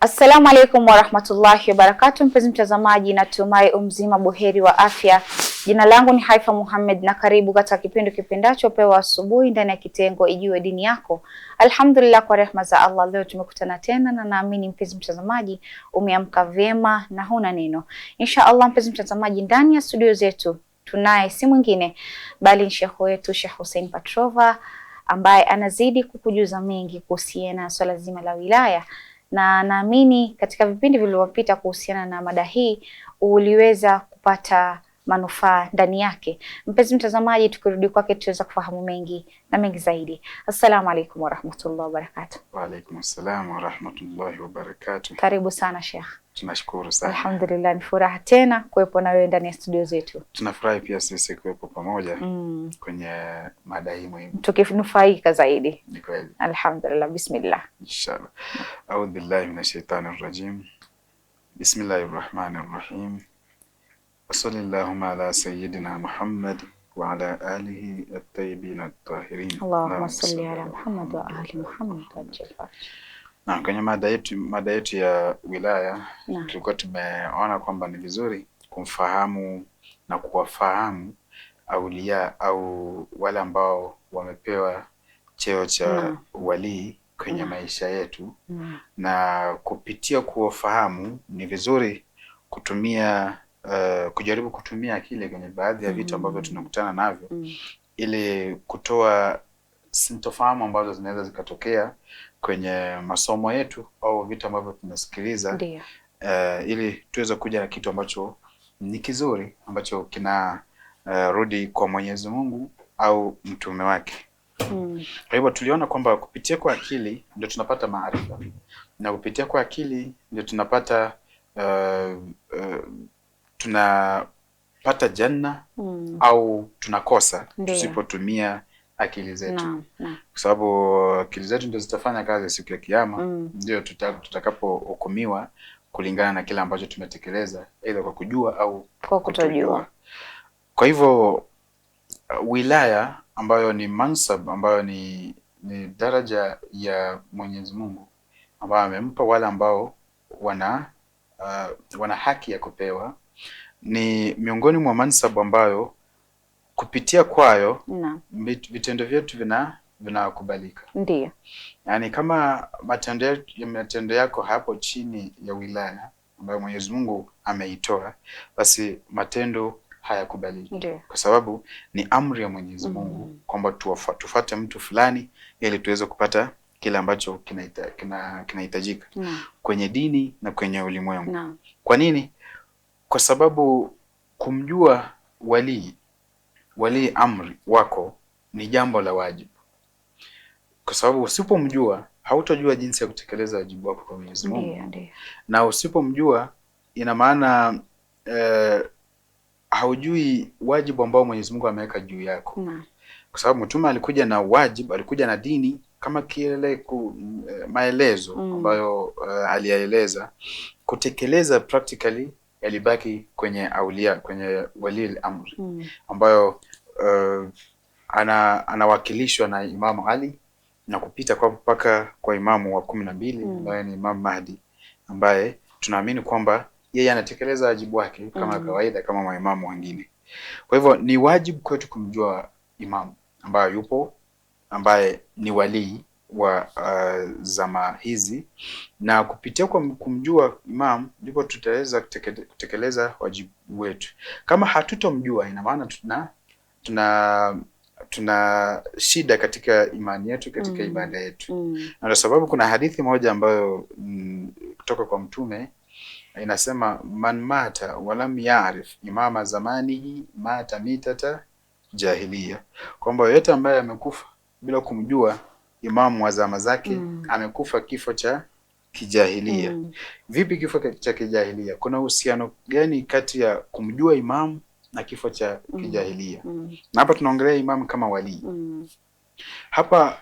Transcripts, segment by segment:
Assalamu alaikum warahmatullahi wabarakatuh. Mpenzi mtazamaji, natumai umzima buheri wa afya. Jina langu ni Haifa Muhammad na karibu katika kipindi kipendacho Pewa Asubuhi ndani ya kitengo Ijue Dini Yako. Alhamdulillah, kwa rehema za Allah leo tumekutana tena na naamini mpenzi mtazamaji umeamka vyema na huna neno. Insha Allah mpenzi mtazamaji, ndani ya studio zetu tunaye si mwingine bali ni Sheikh wetu Sheikh Hussein Patrova ambaye anazidi kukujuza mengi kuhusiana na swala zima la wilaya, na naamini katika vipindi vilivyopita kuhusiana na mada hii uliweza kupata manufaa ndani yake. Mpenzi mtazamaji, tukirudi kwake tuweza kufahamu mengi na mengi zaidi. Assalamu alaikum warahmatullahi wabarakatuh. Wa alaikum assalam warahmatullahi wabarakatuh. Karibu sana Sheikh. Tunashukuru sana. Alhamdulillah, ni furaha tena kuwepo na wewe ndani ya studio zetu. Tunafurahi pia sisi kuwepo pamoja kwenye mada hii muhimu, tukinufaika zaidi. Ni kweli. Alhamdulillah, bismillah. Inshallah. A'udhu billahi minash shaitanir rajim. Bismillahir rahmanir rahim. Wa sallallahu ala sayyidina Muhammad wa ala alihi at-tayyibin at-tahirin. Allahumma salli ala Muhammad wa ali Muhammad wa na kwenye mada yetu ya wilaya tulikuwa tumeona kwamba ni vizuri kumfahamu na kuwafahamu aulia au wale ambao wamepewa cheo cha walii kwenye maisha yetu, na kupitia kuwafahamu ni vizuri kutumia kujaribu kutumia akili kwenye baadhi ya vitu ambavyo tunakutana navyo ili kutoa sintofahamu ambazo zinaweza zikatokea kwenye masomo yetu au vitu ambavyo tunasikiliza, ili tuweze kuja na kitu ambacho ni kizuri ambacho kina rudi kwa Mwenyezi Mungu au mtume wake. Kwa hivyo tuliona kwamba kupitia kwa akili ndio tunapata maarifa, na kupitia kwa akili ndio tunapata tunapata janna au tunakosa tusipotumia akili zetu. Kwa sababu akili zetu ndio zitafanya kazi siku ya Kiyama, ndio tutakapohukumiwa kulingana na kile ambacho tumetekeleza, aidha kwa kujua au kwa kutojua. Kwa hivyo wilaya ambayo ni mansab, ambayo ni daraja ya Mwenyezi Mungu ambayo amempa wale ambao wana haki ya kupewa, ni miongoni mwa mansab ambayo kupitia kwayo vitendo vyetu vinakubalika. Ndiyo. Yaani kama matendo yako hapo chini ya wilaya ambayo Mwenyezi Mungu ameitoa, basi matendo hayakubaliki. Ndiyo. Kwa sababu ni amri ya Mwenyezi Mungu kwamba tufuate mtu fulani ili tuweze kupata kile ambacho kinahitajika kwenye dini na kwenye ulimwengu. Kwa nini? Kwa sababu kumjua walii amri wako ni jambo la wajibu, kwa sababu usipomjua hautojua jinsi ya kutekeleza wajibu wako kwa Mwenyezi Mungu. Na usipomjua ina maana haujui wajibu ambao Mwenyezi Mungu ameweka juu yako. Kwa sababu mtume alikuja na wajibu, alikuja na dini kama kile maelezo ambayo aliyaeleza. Kutekeleza practically yalibaki kwenye aulia, kwenye wali amri ambayo anawakilishwa na Imamu Ali na kupita kwa mpaka kwa imamu wa 12 ambaye ni Imam Mahdi, ambaye tunaamini kwamba yeye anatekeleza wajibu wake kama kawaida kama maimamu wengine. Kwa hivyo ni wajibu kwetu kumjua imamu ambaye yupo, ambaye ni walii wa zama hizi, na kupitia kwa kumjua imam ndipo tutaweza kutekeleza wajibu wetu. Kama hatutomjua, ina maana tuna shida katika imani yetu, katika ibada yetu. Na kwa sababu kuna hadithi moja ambayo kutoka kwa mtume inasema, man mata walam ya'rif imama zamanihi mata mitata jahiliya, kwamba yote ambaye amekufa bila kumjua imamu wa zama zake amekufa kifo cha kijahilia. Vipi kifo cha kijahilia? Kuna uhusiano gani kati ya kumjua imamu na kifo cha kijahilia? Na hapa tunaongelea imamu kama wali. Hapa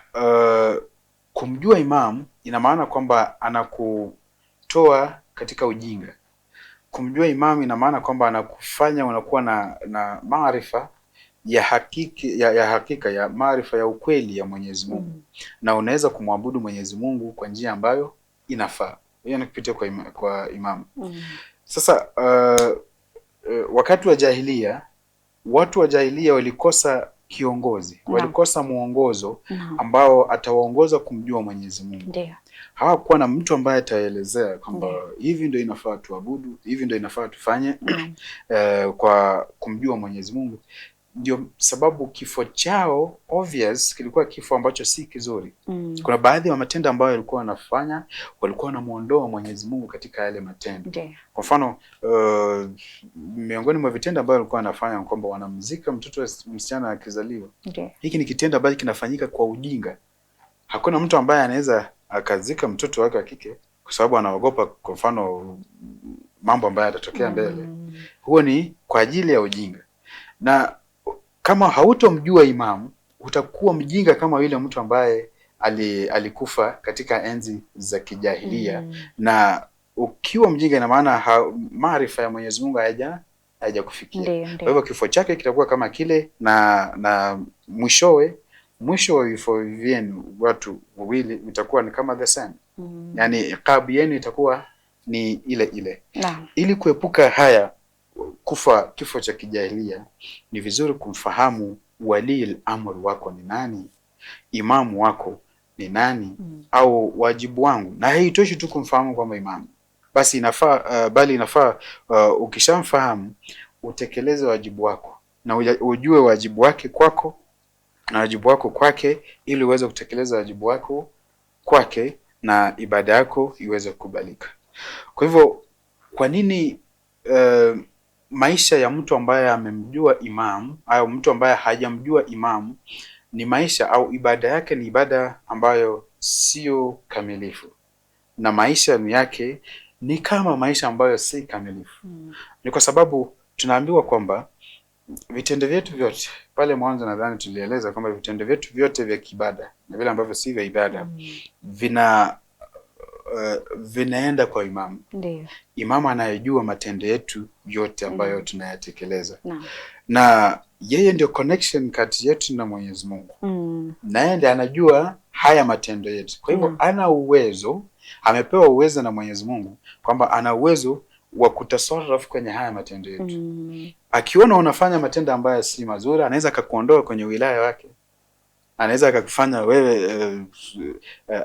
kumjua imamu ina maana kwamba anakutoa katika ujinga. Kumjua imamu ina maana kwamba anakufanya unakuwa na maarifa ya hakika ya maarifa ya ukweli ya Mwenyezi Mungu, na unaweza kumwabudu Mwenyezi Mungu kwa njia ambayo inafaa. hiyo ni kupitia kwa imamu. Sasa wakati wa jahiliya, watu wa jahiliya walikosa kiongozi, walikosa mwongozo ambao atawaongoza kumjua Mwenyezi Mungu. Ndio. Hawakuwa na mtu ambaye ataelezea kwamba hivi ndio inafaa tuabudu, hivi ndio inafaa tufanye kwa kumjua Mwenyezi Mungu. Ndio sababu kifo chao obvious kilikuwa kifo ambacho si kizuri. Kuna baadhi ya matendo ambayo walikuwa wanafanya, walikuwa wanamuondoa Mwenyezi Mungu katika yale matendo. Kwa mfano miongoni mwa vitendo ambavyo walikuwa wanafanya kwamba wanamzika mtoto msichana akizaliwa. Hiki ni kitendo ambacho kinafanyika kwa ujinga. Hakuna mtu ambaye anaweza akazika mtoto wake wa kike kwa sababu anaogopa kwa mfano mambo ambayo yatatokea mbele. Huo ni kwa ajili ya ujinga. Na kama hautomjua imamu, utakuwa mjinga kama yule mtu ambaye alikufa katika enzi za kijahilia. Na ukiwa mjinga ina maana maarifa ya Mwenyezi Mungu hayajakufikia. Kwa hivyo kifo chake kitakuwa kama kile, na mwisho wa vifo vyenu watu wawili itakuwa ni kama the same. Yani iqabu yenu itakuwa ni ile ile. Ili kuepuka haya kufa kifo cha kijahilia, ni vizuri kumfahamu walil amr wako ni nani, imamu wako ni nani, au wajibu wangu. Na haitoshi tu kumfahamu kwamba imamu basi inafaa, bali inafaa ukishamfahamu utekeleze wajibu wako na ujue wajibu wake kwako na wajibu wako kwake, ili uweze kutekeleza wajibu wako kwake na ibada yako iweze kukubalika. Kwa hivyo kwa nini maisha ya mtu ambaye amemjua imamu au mtu ambaye hajamjua imamu ni maisha au ibada yake ni ibada ambayo sio kamilifu, na maisha yake ni kama maisha ambayo si kamilifu? Ni kwa sababu tunaambiwa kwamba vitendo vyetu vyote, pale mwanzo nadhani tulieleza kwamba vitendo vyetu vyote vya kibada na vile ambavyo si vya ibada vinaenda kwa imamu. Ndiyo. Imamu anayejua matendo yetu yote ambayo tunayatekeleza. Na yeye ndio connection kati yetu na Mwenyezi Mungu. Na yeye ndiye anajua haya matendo yetu. Kwa hivyo ana uwezo, amepewa uwezo na Mwenyezi Mungu kwamba ana uwezo wa kutasarraf kwenye haya matendo yetu. Akiona unafanya matendo ambayo si mazuri, anaweza akakuondoa kwenye wilaya wake. Anaweza akakufanya wewe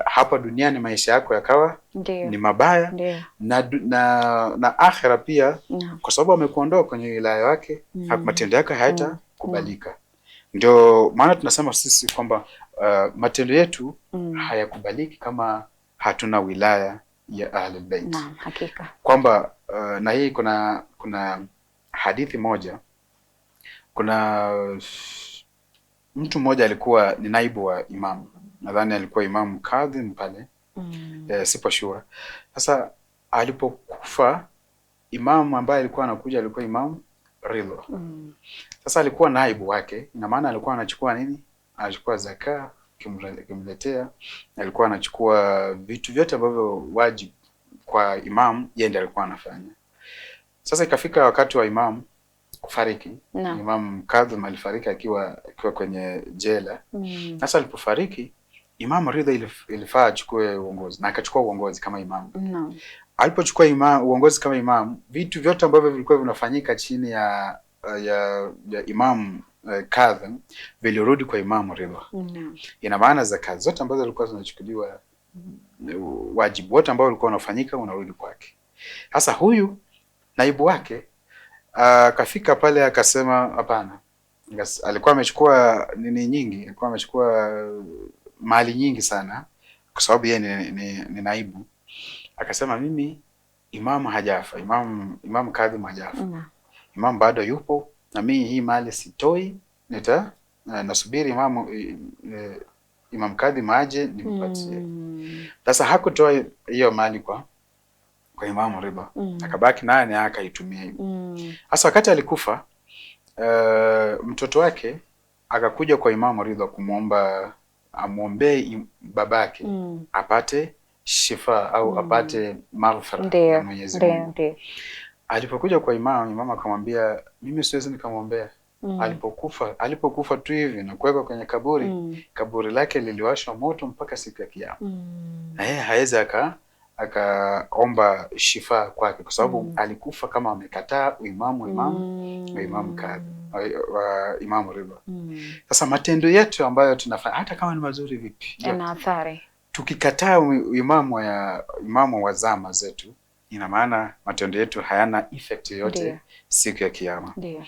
hapa duniani maisha yako yakawa ni mabaya. Na akhira pia, kwa sababu amekuondoa kwenye wilaya wake, matendo yake hayatakubalika. Ndio maana tunasema sisi kwamba matendo yetu hayakubaliki kama hatuna wilaya ya Ahlul Bait. Naam, hakika. Kwamba na hii kuna hadithi moja, kuna mtu mmoja alikuwa ni naibu wa imamu, nadhani alikuwa Imamu Kadhim pale, sipo sure. Sasa alipokufa imamu ambaye alikuwa anakuja alikuwa Imamu Ridha. Sasa alikuwa naibu wake, ina maana alikuwa anachukua nini? Anachukua zaka kimletea, alikuwa anachukua vitu vyote ambavyo wajibu kwa imamu, yeye ndiye alikuwa anafanya. Sasa ikafika wakati wa imamu kufariki. Imamu Kadhim alifariki akiwa kwenye jela. Sasa alipofariki, Imamu Ridha ilifaa achukue uongozi, na akachukua uongozi kama imamu. Alipochukua uongozi kama imamu, vitu vyote ambavyo vilikuwa vinafanyika chini ya Imamu Kadhim vilirudi kwa Imamu Ridha. Ina maana zaka zote ambazo zilikuwa zinachukuliwa, wajibu wote ambao ulikuwa unafanyika unarudi kwake. Sasa huyu naibu wake akafika pale akasema hapana. Alikuwa amechukua nini nyingi, alikuwa amechukua mali nyingi sana kwa sababu yeye ni naibu. Akasema mimi imamu hajafa, Imamu Kadhim hajafa. Imamu bado yupo na mimi hii mali sitoi, nasubiri Imamu Kadhim aje nimpatie. Sasa hakutoa hiyo mali kwa Imamu Ridha. Akabaki naye na akaitumia hiyo. Sasa wakati alikufa, mtoto wake akakuja kwa Imamu Ridha kumwomba amwombee babake apate shifa au apate maghfira ya Mwenyezi Mungu. Alipokuja kwa imamu akamwambia mimi siwezi nikamwombea. Alipokufa tu hivi na kuwekwa kwenye kaburi, kaburi lake liliwashwa moto mpaka siku ya Kiyama. Na yeye hawezi akaomba shifa kwake, kwa sababu alikufa kama amekataa imamu kadhi wa Imamu Ridha. Sasa matendo yetu ambayo tunafanya hata kama ni mazuri vipi, yana athari. Tukikataa imamu wa zama zetu, ina maana matendo yetu hayana effect yoyote siku ya Kiyama. Ndio.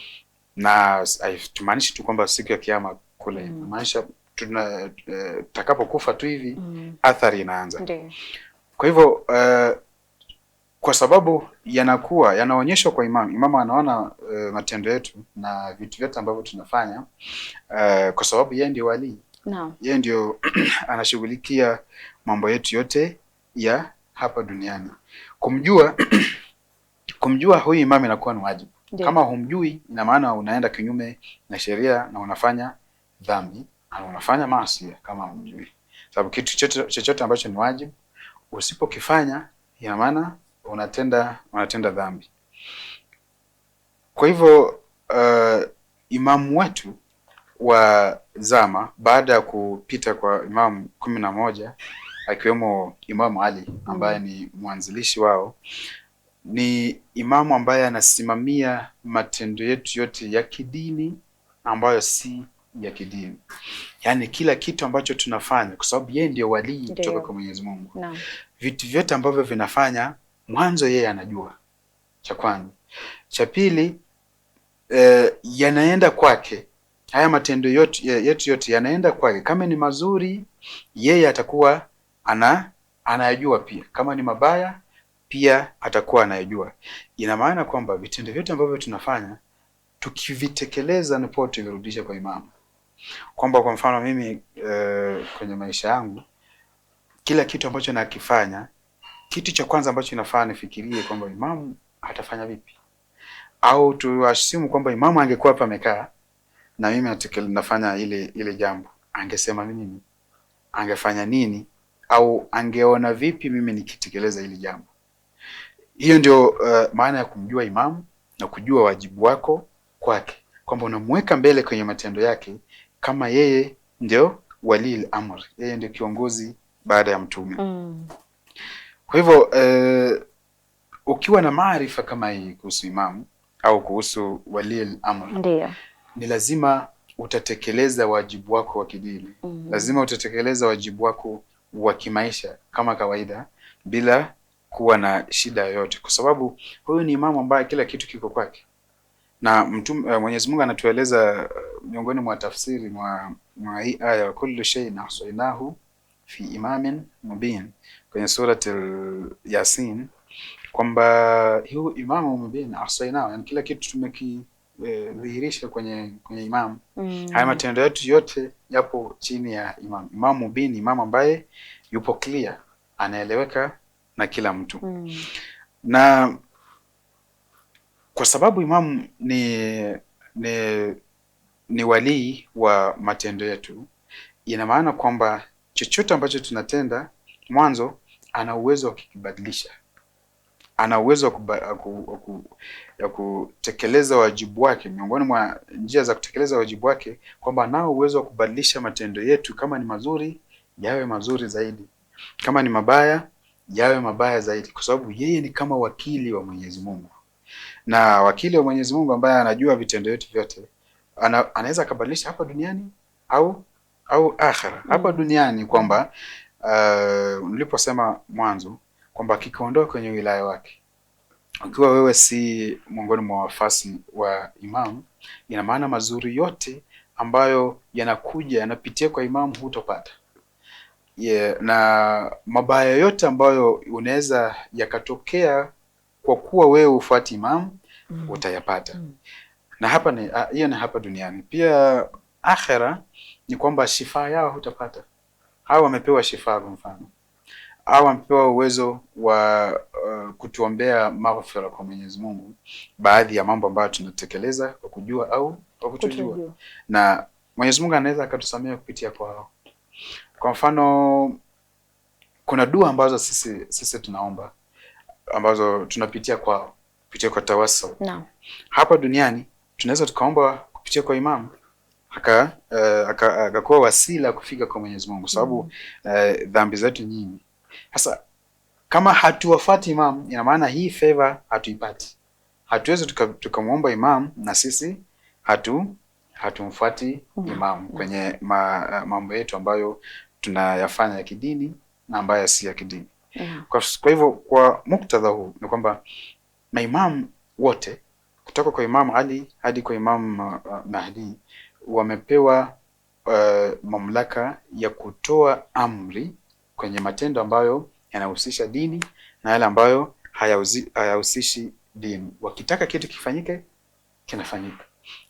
Na tumaanishi tu kwamba siku ya Kiyama kule, maanisha tutakapokufa tu hivi athari inaanza. Ndio. Kwa hivyo kwa sababu yanaonyeshwa kwa imamu anaona matendo yetu na vitu vyote ambavyo tunafanya, kwa sababu yeye ndio wali. Naam. Yeye ndio anashughulikia mambo yetu yote ya hapa duniani. Kumjua huyu imamu inakuwa ni wajibu. Kama humjui, ina maana unaenda kinyume na sheria na unafanya dhambi na unafanya maasi kama humjui. Sababu kitu chochote ambacho ni wajibu usipokifanya, ina maana unatenda dhambi. Kwa hivyo imamu wetu wa zama, baada ya kupita kwa imamu 11 akiwemo Imamu Ali ambaye ni mwanzilishi wao, ni imamu ambaye anasimamia matendo yetu yote ya kidini ambayo si ya kidini. Yaani kila kitu ambacho tunafanya, kwa sababu yeye ndio wali kutoka kwa Mwenyezi Mungu. Naam. Vitu vyote ambavyo vinafanya, mwanzo yeye anajua. Cha kwanza. Cha pili, yanaenda kwake. Haya matendo yote yanaenda kwake. Kama ni mazuri, yeye atakuwa anayajua pia. Kama ni mabaya, pia atakuwa anayajua. Ina maana kwamba vitendo vyote ambavyo tunafanya, tukivitekeleza ndipo tuvirudishe kwa imamu. Kwamba kwa mfano mimi kwenye maisha yangu, kila kitu ambacho nakifanya, kitu cha kwanza ambacho inafaa nifikirie kwamba imamu atafanya vipi. Au tuashimu kwamba imamu angekuwa hapa amekaa na mimi nafanya ile jambo, angesema nini? Angefanya nini? Au angeona vipi mimi nikitekeleza ile jambo? Hiyo ndio maana ya kumjua imamu na kujua wajibu wako kwake, kwamba unamweka mbele kwenye matendo yake kama yeye ndio walil amr, yeye ndio kiongozi baada ya mtume. Kwa hivyo ukiwa na maarifa kama hii kuhusu imamu au kuhusu walil amr, ndio ni lazima utatekeleza wajibu wako wa kidini. Lazima utatekeleza wajibu wako wa kimaisha kama kawaida bila kuwa na shida yoyote, kwa sababu huyu ni imamu ambaye kila kitu kiko kwake. Na Mwenyezi Mungu anatueleza miongoni mwa tafsiri mwa hii aya, kullu shay'in ahsaynahu fi imamin mubin, kwenye surati Yasin, kwamba huyu imamu mubin ahsaynahu, yani kila kitu tumekidhihirisha kwenye imamu. Haya matendo yetu yote yapo chini ya imamu. Imamu mubin, imamu ambaye yupo clear, anaeleweka na kila mtu. Na kwa sababu imamu ni walii wa matendo yetu, ina maana kwamba chochote ambacho tunatenda mwanzo ana uwezo wa kukibadilisha. Ana uwezo wa kutekeleza wajibu wake. Miongoni mwa njia za kutekeleza wajibu wake, kwamba anao uwezo wa kubadilisha matendo yetu, kama ni mazuri yawe mazuri zaidi, kama ni mabaya yawe mabaya zaidi, kwa sababu yeye ni kama wakili wa Mwenyezi Mungu. Na wakili wa Mwenyezi Mungu ambaye anajua vitendo vyetu vyote, anaweza akabadilisha hapa duniani au akhera. Hapa duniani kwamba niliposema mwanzo kwamba kikaondoka kwenye wilaya wake, ukiwa wewe si miongoni mwa wafasi wa imamu, ina maana mazuri yote ambayo yanapitia kwa imamu hutopata. Na mabaya yote ambayo unaweza yakatokea kwa kuwa wewe ufuati imamu, utayapata. Na hiyo ni hapa duniani. Pia akhera ni kwamba shifa yao hutapata. Hao wamepewa shifa, kwa mfano, au wamepewa uwezo wa kutuombea maghfira kwa Mwenyezi Mungu, baadhi ya mambo ambayo tunatekeleza kwa kujua au kwa kutojua. Na Mwenyezi Mungu anaweza akatusamea kupitia kwao. Kwa mfano, kuna dua ambazo sisi tunaomba ambazo tunapitia kupitia kwa tawassul. Naam. Hapa duniani tunaweza tukaomba kupitia kwa imamu, akakuwa wasila kufika kwa Mwenyezi Mungu, sababu dhambi zetu nyingi. Sasa kama hatuwafuati imam, ina maana hii favor hatuipati. Hatuwezi tukamwomba imam na sisi hatumfuati imam kwenye mambo yetu ambayo tunayafanya ya kidini na ambayo si ya kidini. Kwa hivyo kwa muktadha huu ni kwamba maimam wote kutoka kwa Imam Ali hadi kwa Imam Mahdi wamepewa mamlaka ya kutoa amri kwenye matendo ambayo yanahusisha dini na yale ambayo hayahusishi dini. Wakitaka kitu kifanyike, kinafanyika.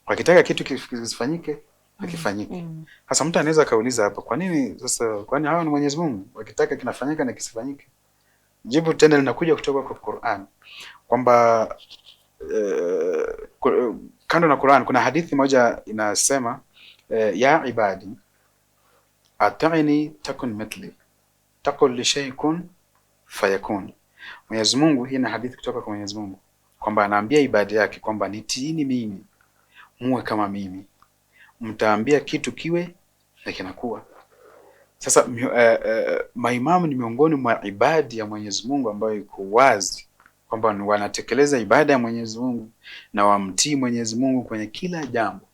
Wakitaka kitu kisifanyike, hakifanyike. Sasa mtu anaweza kauliza hapa, kwa nini sasa, kwani hawa ni Mwenyezi Mungu? Wakitaka kinafanyika na kisifanyike? Jibu tena linakuja kutoka kwa Qur'an kwamba kando na Qur'an kuna hadithi moja inasema ya ibadi ata'ini takun mithli taqul li shay'in fayakun. Mwenyezi Mungu, hii ni hadithi kutoka kwa Mwenyezi Mungu kwamba anaambia ibadi yake kwamba nitiini mimi, muwe kama mimi, mtaambia kitu kiwe na kinakuwa. Sasa maimamu ni miongoni mwa ibadi ya Mwenyezi Mungu ambayo iko wazi kwamba wanatekeleza ibada ya Mwenyezi Mungu na wamtii Mwenyezi Mungu kwenye kila jambo.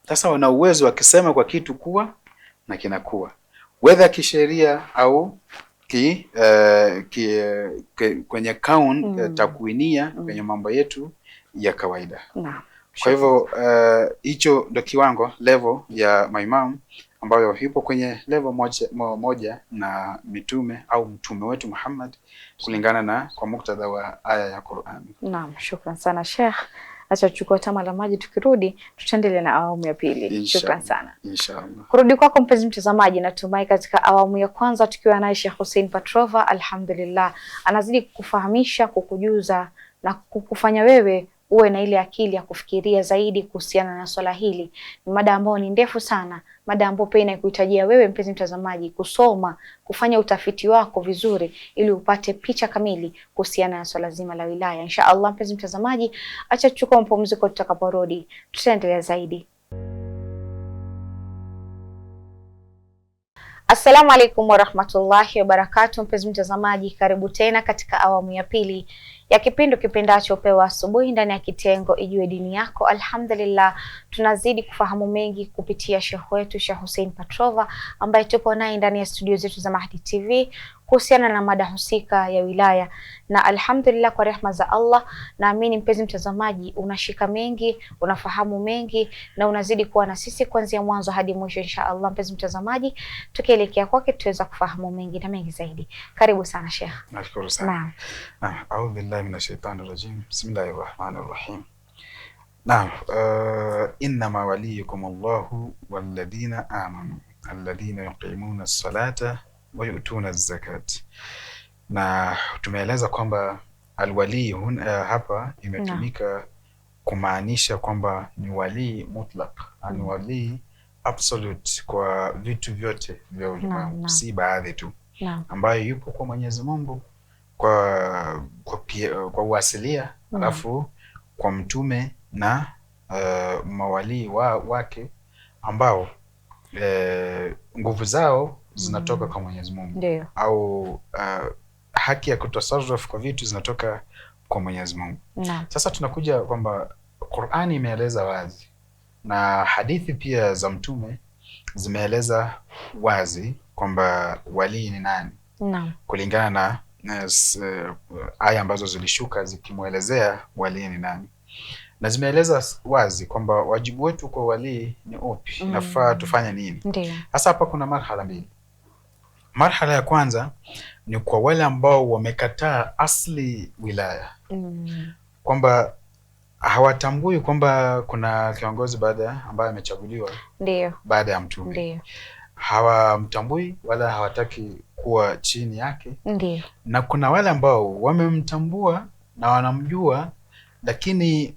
Sasa wana uwezo wakisema kwa kitu kuwa na kinakuwa, whether kisheria au kwenye kaun takwinia kwenye mambo yetu ya kawaida. Kwa hivyo hicho ndio kiwango level ya maimamu ambayo ipo kwenye level moja na mitume au mtume wetu Muhammad kulingana na kwa muktadha wa aya ya Qur'an. Naam, shukran sana Sheikh. Acha tuchukue tama la maji, tukirudi tutaendelea na awamu ya pili. Shukran sana. Inshallah. Kurudi kwako mpenzi mtazamaji, natumai katika awamu ya kwanza tukiwa naye Sheikh Hussein Patrova, alhamdulillah, anazidi kukufahamisha, kukujuza na kukufanya wewe uwe na ile akili ya kufikiria zaidi kuhusiana na swala hili. Ni mada ambayo ni ndefu sana, mada ambayo pia inakuhitajia wewe mpenzi mtazamaji kusoma, kufanya utafiti wako vizuri ili upate picha kamili kuhusiana na swala zima la wilaya. Inshallah mpenzi mtazamaji, acha tuchukue mapumziko, tutakaporudi tutaendelea zaidi. Assalamu alaikum warahmatullahi wabarakatuh. Mpenzi mtazamaji, karibu tena katika awamu ya pili ya kipindi kipendacho Pewa Asubuhi ndani ya kitengo Ijue Dini Yako. Alhamdulillah, tunazidi kufahamu mengi kupitia Sheikh wetu Sheikh Hussein Patrova ambaye tupo naye ndani ya studio zetu za Mahdi TV kuhusiana na mada husika ya wilaya. Na alhamdulillah, kwa rehma za Allah, naamini mpenzi mtazamaji unashika mengi, unafahamu mengi na unazidi kuwa na sisi kuanzia mwanzo hadi mwisho inshallah. Mpenzi mtazamaji, tukielekea kwake tuweza kufahamu mengi na mengi zaidi. Karibu sana Sheikh. Nashukuru sana. Naam. A'udhu billahi minash shaitani rajim. Bismillahir rahmanir rahim. Naam, innama waliyukum Allahu walladhina amanu alladhina yuqimuna as-salata wa yu'tuna az-zakat. Na tumeeleza kwamba alwali hapa imetumika kumaanisha kwamba ni wali mutlaq, ni wali absolute kwa vitu vyote vya ulimwengu, si baadhi tu, ambayo yupo kwa Mwenyezi Mungu kwa uasilia, alafu kwa mtume na mawali wake ambao nguvu zao zinatoka kwa Mwenyezi Mungu, au haki ya kutasarruf kwa vitu zinatoka kwa Mwenyezi Mungu. Sasa tunakuja kwamba Qur'ani imeeleza wazi na hadithi pia za mtume zimeeleza wazi kwamba wali ni nani, kulingana na aya ambazo zilishuka zikimuelezea wali ni nani, na zimeeleza wazi kwamba wajibu wetu kwa wali ni upi, nafaa tufanye nini. Sasa hapa kuna marhala mbili. Marhala ya kwanza ni kwa wale ambao wamekataa asli wilaya, kwamba hawatambui kwamba kuna kiongozi ambaye amechaguliwa baada ya mtume. Hawamtambui wala hawataki kuwa chini yake. Na kuna wale ambao wamemtambua na wanamjua, lakini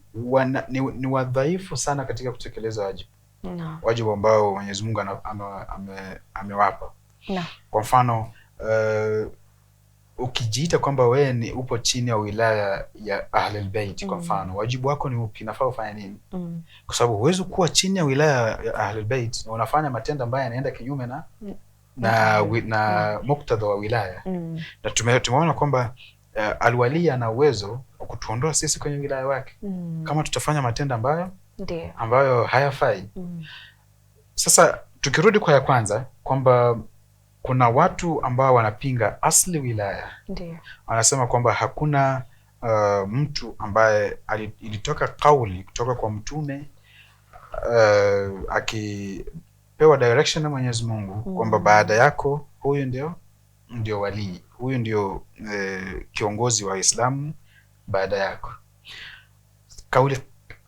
ni wadhaifu sana katika kutekeleza wajibu. Wajibu ambao Mwenyezi Mungu amewapa. Kwa mfano, ukijiita kwamba wewe upo chini ya wilaya ya Ahlul Bait, kwa mfano, wajibu wako ni upi? Nafaa ufanye nini? Kwa sababu huwezi kuwa chini ya wilaya ya Ahlul Bait na unafanya matendo ambayo yanaenda kinyume na muktadha wa wilaya. Na tumeona kwamba alwali ana uwezo wa kutuondoa sisi kwenye wilaya wake kama tutafanya matendo ambayo hayafai. Sasa tukirudi kwa ya kwanza kwamba kuna watu ambao wanapinga asli wilaya. Wanasema kwamba hakuna mtu ambaye ilitoka kauli kutoka kwa mtume akipewa direction na Mwenyezi Mungu kwamba baada yako huyu ndio wali, huyu ndio kiongozi wa Uislamu baada yako.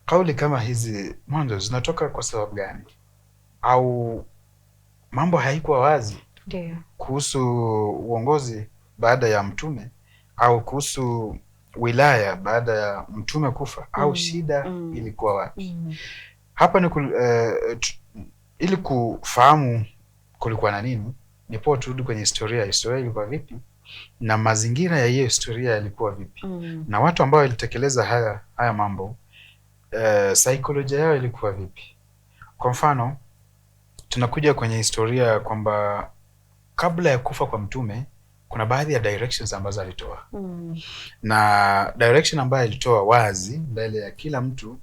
Kauli kama hizi mwanzo zinatoka kwa sababu gani? Au mambo haikuwa wazi kuhusu uongozi baada ya mtume, au kuhusu wilaya baada ya mtume kufa, au shida ilikuwa wapi? Hapa ni ili kufahamu kulikuwa na nini, nipo turudi kwenye historia ilikuwa vipi na mazingira ya hiyo historia yalikuwa vipi, na watu ambao walitekeleza haya mambo saikolojia yao ilikuwa vipi. Kwa mfano, tunakuja kwenye historia kwamba kabla ya kufa kwa mtume kuna baadhi ya directions ambazo alitoa. Na direction ambayo alitoa wazi mbele ya kila mtu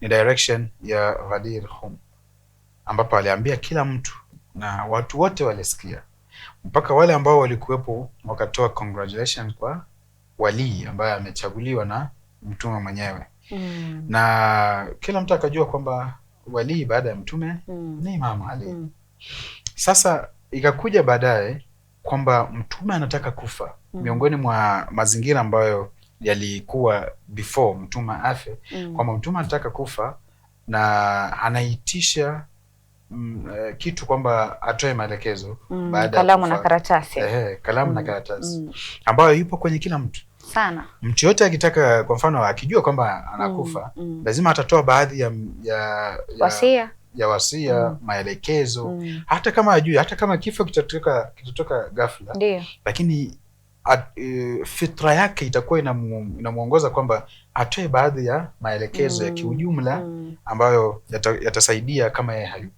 ni direction ya Ghadir Hum, ambapo aliambia kila mtu na watu wote walisikia, mpaka wale ambao walikuwepo wakatoa congratulations kwa wali ambaye amechaguliwa na mtume mwenyewe. Na kila mtu akajua kwamba wali baada ya mtume ni Imam Ali. Sasa ikakuja baadaye kwamba mtume anataka kufa. Miongoni mwa mazingira ambayo yalikuwa before mtume afe, kwamba mtume anataka kufa na anaitisha kitu kwamba atoe maelekezo baada ya kalamu na karatasi. Kalamu na karatasi ambayo yupo kwenye kila mtu sana. Mtu yote akitaka, kwa mfano akijua kwamba anakufa, lazima atatoa baadhi ya wasia, maelekezo, hata kama ajui, hata kama kifo kitatoka ghafla, lakini fitra yake itakuwa inamuongoza kwamba atoe baadhi ya maelekezo ya kiujumla ambayo yatasaidia kama yeye hayupo.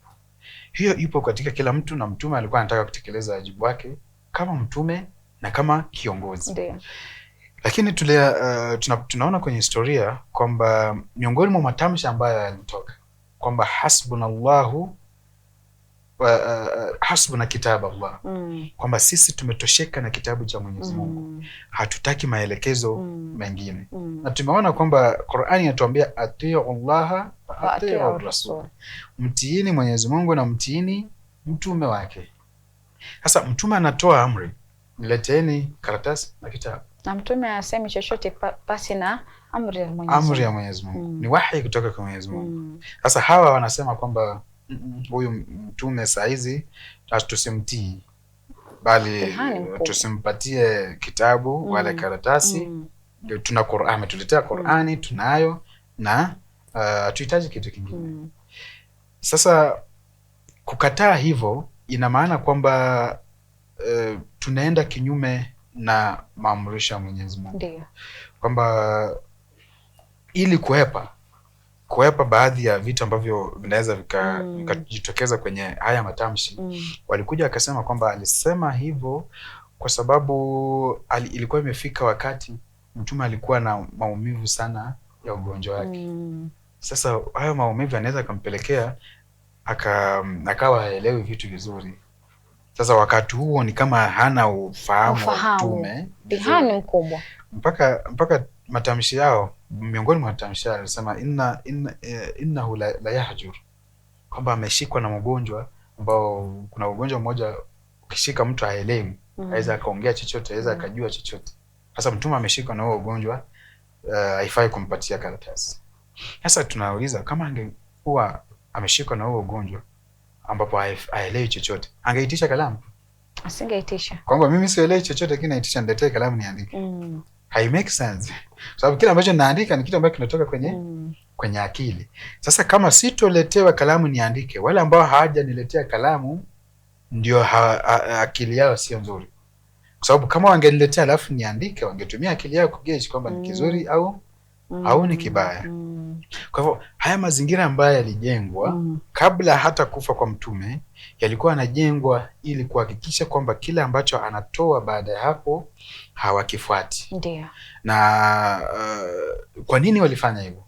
Hiyo ipo katika kila mtu, na mtume alikuwa anataka kutekeleza wajibu wake kama mtume na kama kiongozi. Lakini tunaona kwenye historia kwamba miongoni mwa matamshi ambayo yalitoka kwamba hasbunallahu hasbuna kitab Allah, kwamba sisi tumetosheka na kitabu cha Mwenyezi Mungu, hatutaki maelekezo mengine. Na tumeona kwamba Qur'ani inatuambia atiu Allah wa atiu Rasul, mtiini Mwenyezi Mungu na mtiini mtume wake. Sasa mtume anatoa amri, nileteeni karatasi na kitabu, na mtume asemi chochote pasi na amri ya Mwenyezi Mungu. Ni wahi kutoka kwa Mwenyezi Mungu. Sasa hawa wanasema kwamba huyu mtume saa hizi tusimtii, bali tusimpatie kitabu wala karatasi. Tuna Qur'an, ametuletea Qur'ani, tunayo, na tuhitaji kitu kingine. Sasa kukataa hivyo ina maana kwamba tunaenda kinyume na maamrisho ya Mwenyezi Mungu, kwamba ili kuepa baadhi ya vitu ambavyo vinaweza vikajitokeza kwenye haya matamshi. Walikuja wakasema kwamba alisema hivyo kwa sababu ilikuwa imefika wakati mtume alikuwa na maumivu sana ya ugonjwa wake. Sasa hayo maumivu yanaweza kumpelekea akawa haelewi vitu vizuri. Sasa wakati huo ni kama hana ufahamu wa mtume, mtihani mkubwa. Mpaka matamshi yao, miongoni mwa matamshi yao alisema innahu la yahjur, kwamba ameshikwa na mgonjwa ambao, kuna ugonjwa mmoja ukishika mtu haelewi, aweza akaongea chochote, aweza akajua chochote. Sasa mtume ameshikwa na huo ugonjwa, haifai kumpatia karatasi. Sasa tunauliza, kama angekuwa ameshikwa na huo ugonjwa ambapo haelewi chochote, angeitisha kalamu? Asingeitisha. Kwamba mimi sielewi chochote, lakini naitisha niletee kalamu niandike. Hai make sense. Sababu kile ambacho naandika ni kitu ambacho kinatoka kwenye akili. Sasa kama sitoletewa kalamu niandike, wale ambao hawajaniletea kalamu ndio akili yao sio nzuri. Kwa sababu kama wangeniletea alafu niandike, wangetumia akili yao kugauge kwamba ni kizuri au haoni kibaya. Kwa hivyo haya mazingira ambayo yalijengwa kabla hata kufa kwa Mtume yalikuwa yanajengwa ili kuhakikisha kwamba kile ambacho anatoa baada ya hapo hawakifuati. Ndio. Na kwa nini walifanya hivyo?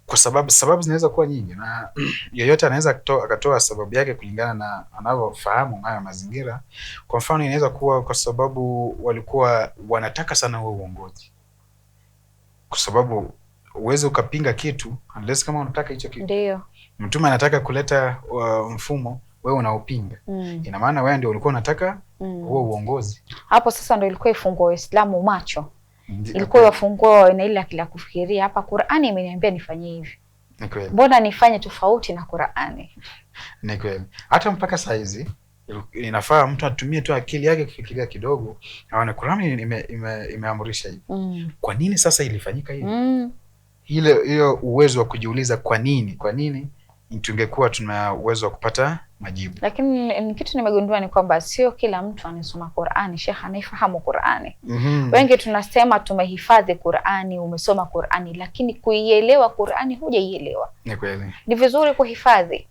Kwa sababu zinaweza kuwa nyingi, na yeyote anaweza akatoa sababu yake kulingana na anavyofahamu haya mazingira. Kwa mfano, inaweza kuwa kwa sababu walikuwa wanataka sana huo uongozi, kwa sababu uweze ukapinga kitu unless kama unataka hicho kitu. Ndio. Mtume anataka kuleta mfumo, wewe unaupinga. Ina maana wewe ndio ulikuwa unataka huo uongozi. Hapo sasa ndio ilikuwa ifungua Uislamu macho. Ilikuwa wafungua na ile akili ya kufikiria, hapa Qur'ani imeniambia nifanye hivi. Ni kweli. Mbona nifanye tofauti na Qur'ani? Ni kweli. Hata mpaka saa hizi inafaa mtu atumie tu akili yake kufikiria kidogo, aone Qur'ani imeamrisha hivi. Kwa nini sasa ilifanyika hivi? Hiyo uwezo wa kujiuliza kwa nini tungekuwa tuna uwezo wa kupata majibu. Lakini kitu nimegundua ni kwamba sio kila mtu anasoma Qur'ani, Sheikh, anaifahamu Qur'ani. Wengi tunasema tumehifadhi Qur'ani, umesoma Qur'ani, lakini kuielewa Qur'ani hujaielewa. Ni kweli. Ni vizuri kuhifadhi.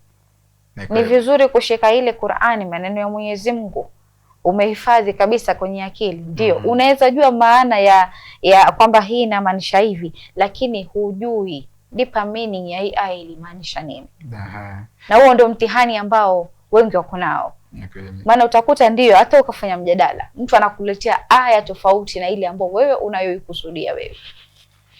Ni vizuri kushika ile Qur'ani, maneno ya Mwenyezi Mungu. Umehifadhi kabisa kwenye akili. Ndio, unaweza jua maana ya kwamba hii inamaanisha hivi, lakini hujui deeper meaning ya hii aya ilimaanisha nini. Na huo ndio mtihani ambao wengi wako nao. Maana utakuta ndio hata ukafanya mjadala, mtu anakuletea aya tofauti na ile ambayo wewe unayoikusudia wewe.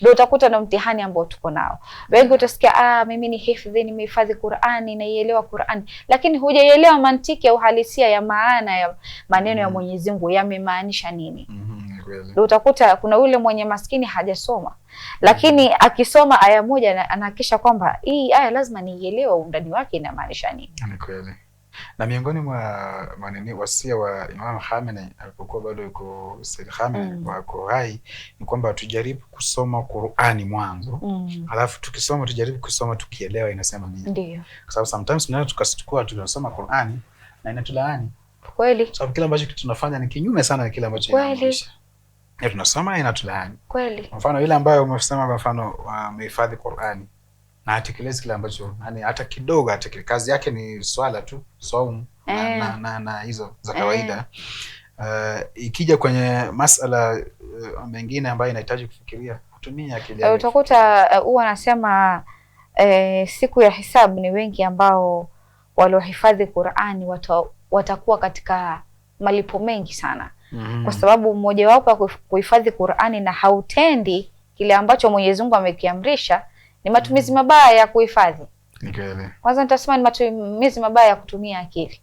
Ndio utakuta na mtihani ambao tuko nao. Wengi utasikia mimi ni hifadhi, nimehifadhi Qur'ani, naielewa Qur'ani, lakini hujaielewa mantiki ya uhalisia ya maana ya maneno ya Mwenyezi Mungu yamemaanisha nini. Ndio utakuta kuna yule mwenye maskini hajasoma, lakini akisoma aya moja anahakisha kwamba hii aya lazima niielewe undani wake inamaanisha nini. Ni kweli. Na miongoni mwa maneno wasia wa Imam Khamenei alipokuwa bado yuko Said Khamenei wako hai ni kwamba tujaribu kusoma Qur'ani mwanzo, alafu tukisoma tujaribu kusoma tukielewa inasema nini. Ndio. Kwa sababu sometimes tunaweza tukachukua tunasoma Qur'ani na inatulaani. Kweli. Sababu kila ambacho tunafanya ni kinyume sana na kile ambacho inaamrisha. Ya tunasoma inatulaani. Kweli. Mfano ile ambayo umesema, kwa mfano umehifadhi Qur'ani na atekelezi kile ambacho hata kidogo kazi yake ni swala tu, saumu na hizo za kawaida. Ikija kwenye masala mengine ambayo inahitaji kufikiria, kutumia akili yake. Utakuta huwa anasema siku ya hisabu ni wengi ambao waliohifadhi Qur'ani watakuwa katika malipo mengi sana. Kwa sababu mmoja wapo wa kuhifadhi Qur'ani na hautendi kile ambacho Mwenyezi Mungu amekiamrisha ni matumizi mabaya ya kuhifadhi. Ni kweli. Kwanza nitasema ni matumizi mabaya ya kutumia akili.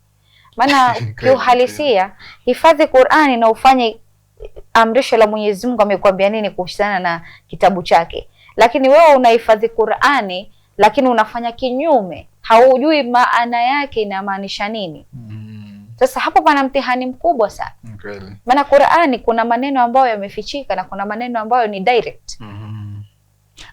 Maana kiuhalisia hifadhi Qur'ani na ufanye amrisho la Mwenyezi Mungu amekwambia nini kuhusiana na kitabu chake. Lakini wewe unahifadhi Qur'ani lakini unafanya kinyume, haujui maana yake inamaanisha nini. Sasa hapo pana mtihani mkubwa sana. Kweli. Maana Qur'ani kuna maneno ambayo yamefichika na kuna maneno ambayo ni direct.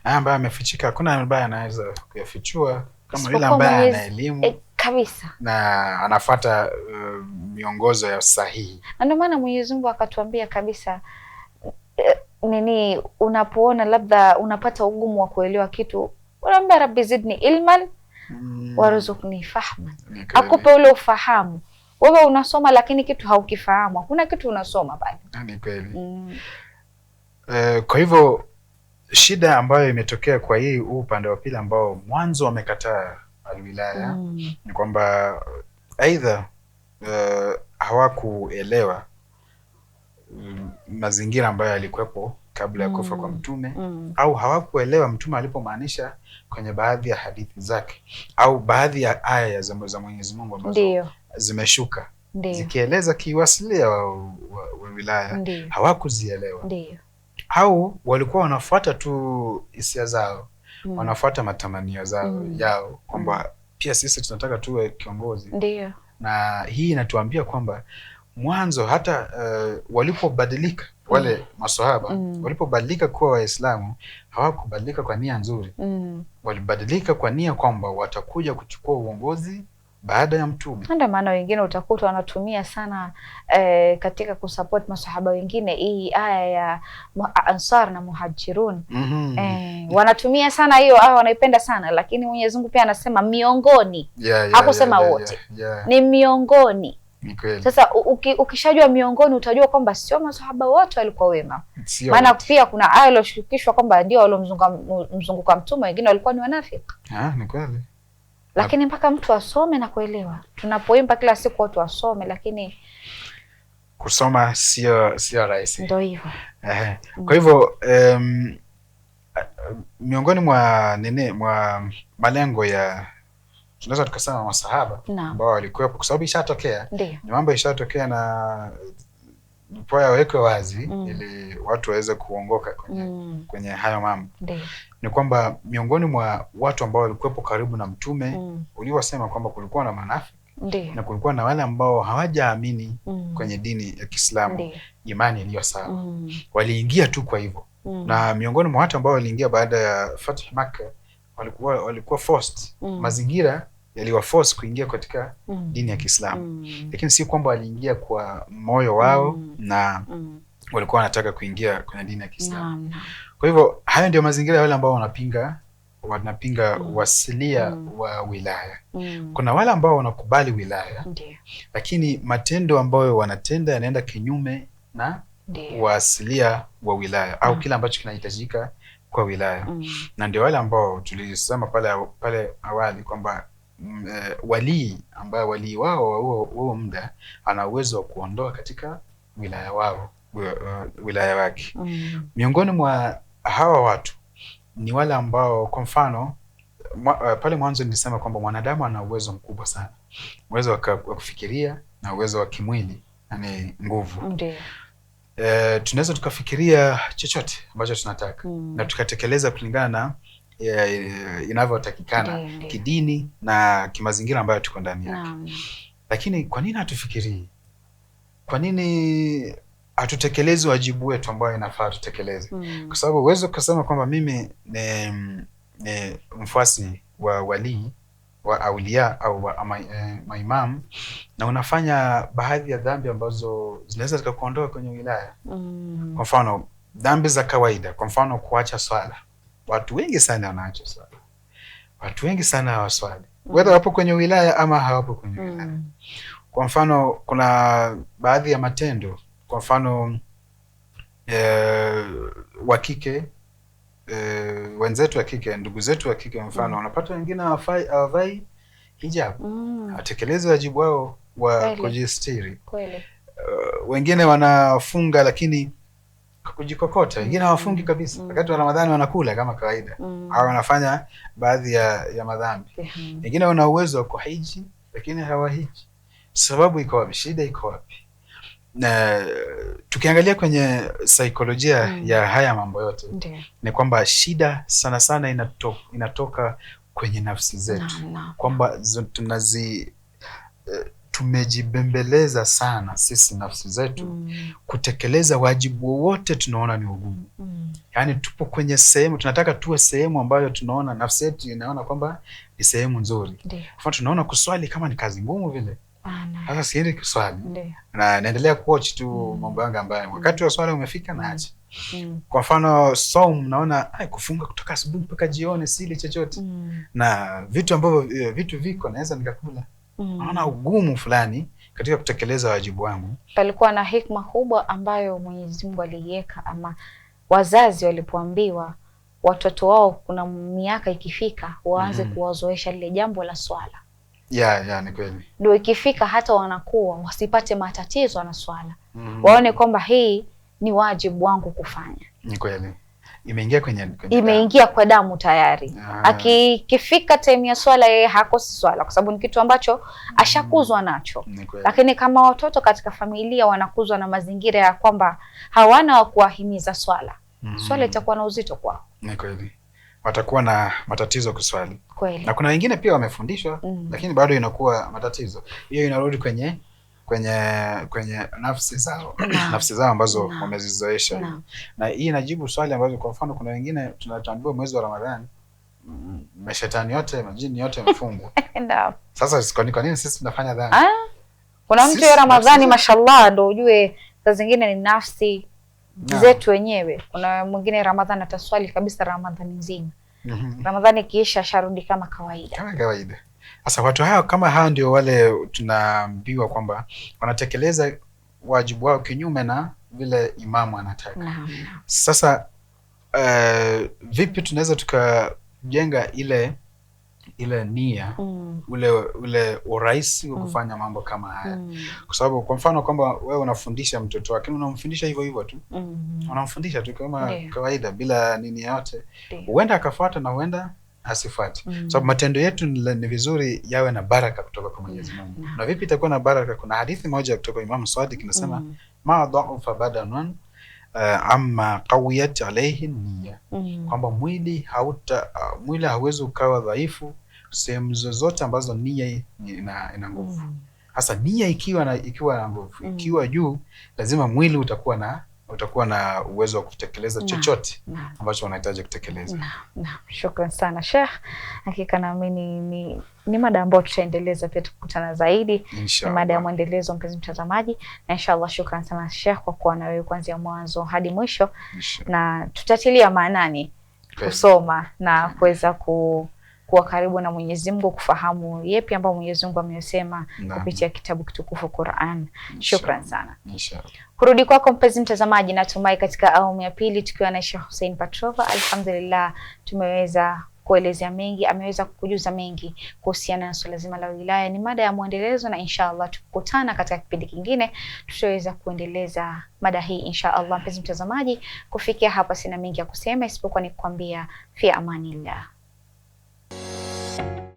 Ambayo yamefichika hakuna ambaye anaweza kuyafichua kama yule ambaye ana elimu kabisa na anafuata miongozo ya sahihi. Ndio maana Mwenyezi Mungu akatuambia kabisa unapoona labda unapata ugumu wa kuelewa kitu, unaambia Rabbi zidni ilman warzuqni fahman. Akupe ule ufahamu. Wewe unasoma lakini kitu haukifahamu. Hakuna kitu unasoma bali. Ni kweli. Kwa hivyo shida ambayo imetokea kwa hii upande wa pili ambao mwanzo wamekataa alwilaya ni kwamba aidha hawakuelewa mazingira ambayo yalikuwepo kabla ya kufa kwa Mtume, au hawakuelewa Mtume alipomaanisha kwenye baadhi ya hadithi zake au baadhi ya aya za Mwenyezi Mungu ambazo zimeshuka zikieleza kiwasilia wa wilaya, hawakuzielewa. Au walikuwa wanafuata tu hisia zao, wanafuata matamanio zao yao kwamba pia sisi tunataka tuwe kiongozi. Na hii inatuambia kwamba mwanzo hata walipobadilika wale maswahaba walipobadilika kuwa Waislamu hawakubadilika kwa nia nzuri. Walibadilika kwa nia kwamba watakuja kuchukua uongozi baada ya Mtume. Ndio maana wengine utakuta wanatumia sana katika kusupport masahaba wengine hii aya ya Ansar na Muhajirun. Wanatumia sana hiyo aya, wanaipenda sana, lakini Mwenyezi Mungu pia anasema miongoni. Hakusema wote. Ni miongoni. Sasa ukishajua miongoni utajua kwamba sio masahaba wote walikuwa wema. Maana pia kuna aya iliyoshukishwa kwamba ndio waliomzunguka Mtume wengine walikuwa ni wanafiki. Ni kweli. Lakini mpaka mtu asome na kuelewa. Tunapoimba kila siku watu wasome, lakini kusoma sio rahisi. Ndio hivyo. Kwa hivyo miongoni mwa malengo ya tunaweza tukasema masahaba ambao walikuwepo, kwa sababu ishatokea, ni mambo ishatokea na mpoa yawekwe wazi ili watu waweze kuongoka kwenye hayo mambo. Ni kwamba miongoni mwa watu ambao walikuwepo karibu na Mtume uliwasema kwamba kulikuwa na manafiki na kulikuwa na wale ambao hawajaamini kwenye dini ya Kiislamu, imani iliyo sawa. Waliingia tu kwa hivyo. Na miongoni mwa watu ambao waliingia baada ya Fath Makkah walikuwa forced. Mazingira yaliwa force kuingia katika dini ya Kiislamu. Lakini si kwamba waliingia kwa moyo wao na walikuwa wanataka kuingia kwenye dini ya Kiislamu. Kwa hivyo hayo ndio mazingira ya wale ambao wanapinga uasilia wa wilaya. Kuna wale ambao wanakubali wilaya, lakini matendo ambayo wanatenda yanaenda kinyume na uasilia wa wilaya au kile ambacho kinahitajika kwa wilaya. Na ndio wale ambao tulisema pale awali kwamba walii wao huo muda ana uwezo wa kuondoa katika wilaya wake. Miongoni mwa hawa watu ni wale ambao, kwa mfano pale mwanzo nilisema kwamba mwanadamu ana uwezo mkubwa sana, uwezo wa kufikiria na uwezo wa kimwili, yani nguvu. Tunaweza tukafikiria chochote ambacho tunataka na tukatekeleza kulingana na inavyotakikana kidini na kimazingira ambayo tuko ndani yake. Lakini kwa nini hatufikirii? Kwa nini hatutekelezi wajibu wetu ambao inafaa tutekeleze? Kwa sababu uwezo kusema kwamba mimi ni mfuasi wa walii wa aulia au wa maimam na unafanya baadhi ya dhambi ambazo zinaweza zikakuondoa kwenye wilaya. Kwa mfano dhambi za kawaida, kwa mfano kuacha swala. Watu wengi sana wanaacha swala. Watu wengi sana hawaswali. Whether wapo kwenye wilaya ama hawapo kwenye wilaya. Kwa mfano kuna baadhi ya matendo, kwa mfano wa kike, wenzetu wa kike, ndugu zetu wa kike, mfano unapata wengine hawavai hijab, hawatekelezi wajibu wao wa kujistiri. Wengine wanafunga lakini kujikokota, wengine hawafungi kabisa. Wakati wa Ramadhani wanakula kama kawaida, au wanafanya baadhi ya madhambi. Wengine wana uwezo wa kuhiji lakini hawahiji. Sababu iko wapi? Shida iko wapi? Na tukiangalia kwenye saikolojia ya haya mambo yote, ni kwamba shida sana sana inatoka kwenye nafsi zetu. Kwamba tumejibembeleza sana sisi nafsi zetu kutekeleza wajibu wowote tunaona ni ugumu. Yaani tupo kwenye sehemu, tunataka tuwe sehemu ambayo tunaona nafsi yetu inaona kwamba ni sehemu nzuri. Kwa tunaona kuswali kama ni kazi ngumu vile. Sasa siendi kuswali. Na naendelea kuwatch tu mambo yangu ambayo wakati wa swala umefika na acha. Kwa mfano saum, naona kufunga kutoka asubuhi mpaka jioni sili chochote. Na vitu ambavyo vitu viko naweza nikakula. Naona ugumu fulani katika kutekeleza wajibu wangu. Palikuwa na hikma kubwa ambayo Mwenyezi Mungu aliiweka, ama wazazi walipoambiwa watoto wao kuna miaka ikifika waanze kuwazoesha lile jambo la swala. Ni kweli. Ndio ikifika hata wanakuwa wasipate matatizo na swala. Waone kwamba hii ni wajibu wangu kufanya. Ni kweli. Imeingia kwa damu tayari. Akifika time ya swala yeye hakosi swala kwa sababu ni kitu ambacho ashakuzwa nacho. Lakini kama watoto katika familia wanakuzwa na mazingira ya kwamba hawana wa kuwahimiza swala, swala itakuwa na uzito kwao. Ni kweli. Watakuwa na matatizo kuswali. Kweli. Na kuna wengine pia wamefundishwa lakini bado inakuwa matatizo. Hiyo inarudi kwenye nafsi zao. Nafsi zao ambazo wamezizoesha. Na hii inajibu swali ambazo, kwa mfano kuna wengine tunatambua mwezi wa Ramadhani mashetani yote, majini yote yamefungwa. Ndio. Sasa kwa nini sisi tunafanya dhambi? Kuna mtu ya Ramadhani mashallah ndio ujue saa zingine ni nafsi zetu wenyewe. Kuna mwingine Ramadhani ataswali kabisa Ramadhani nzima. Ramadhani kiisha sharudi kama kawaida. Kama kawaida. Sasa watu hao kama hao ndio wale tunaambiwa kwamba wanatekeleza wajibu wao kinyume na vile imamu anataka. Sasa vipi tunaweza tukajenga ile nia, ule urahisi wa kufanya mambo kama haya? Kwa sababu kwa mfano kwamba wewe unafundisha mtoto wako, unamfundisha hivyo hivyo tu. Unamfundisha tu kama kawaida bila nini yote. Huenda akafuata na huenda asifuate. Sababu matendo yetu ni vizuri yawe na baraka kutoka kwa Mwenyezi Mungu. Na vipi itakuwa na baraka? Kuna hadithi moja kutoka Imam Sadiq inasema ma dha'afa badanun amma qawiyat alayhi niyya, kwamba mwili hauwezi ukawa dhaifu sehemu zozote ambazo nia ina nguvu. Hasa nia ikiwa na nguvu, ikiwa juu, lazima mwili utakuwa na uwezo wa kutekeleza chochote ambacho unahitaji kutekeleza. Shukran sana Sheikh. Hakika naamini ni mada ambayo tutaendeleza pia tukutana zaidi. Ni mada ya mwendelezo, mpenzi mtazamaji, na inshallah. Shukran sana Sheikh kwa kuwa na wewe kuanzia mwanzo hadi mwisho, na tutatilia maanani kusoma na kuweza kuwa karibu na Mwenyezi Mungu, kufahamu yepi ambayo Mwenyezi Mungu ameyasema kupitia kitabu kitukufu Qur'an. Shukran sana. Kurudi kwako mpenzi mtazamaji, natumai katika awamu ya pili tukiwa na Sheikh Hussein Patrova, alhamdulillah tumeweza kuelezea mengi, ameweza kukujuza mengi kuhusiana na swala zima la wilaya. Ni mada ya mwendelezo, na inshallah tukutana katika kipindi kingine tutaweza kuendeleza mada hii inshallah. Mpenzi mtazamaji, kufikia hapa sina mengi ya kusema isipokuwa ni kukwambia fi amanillah.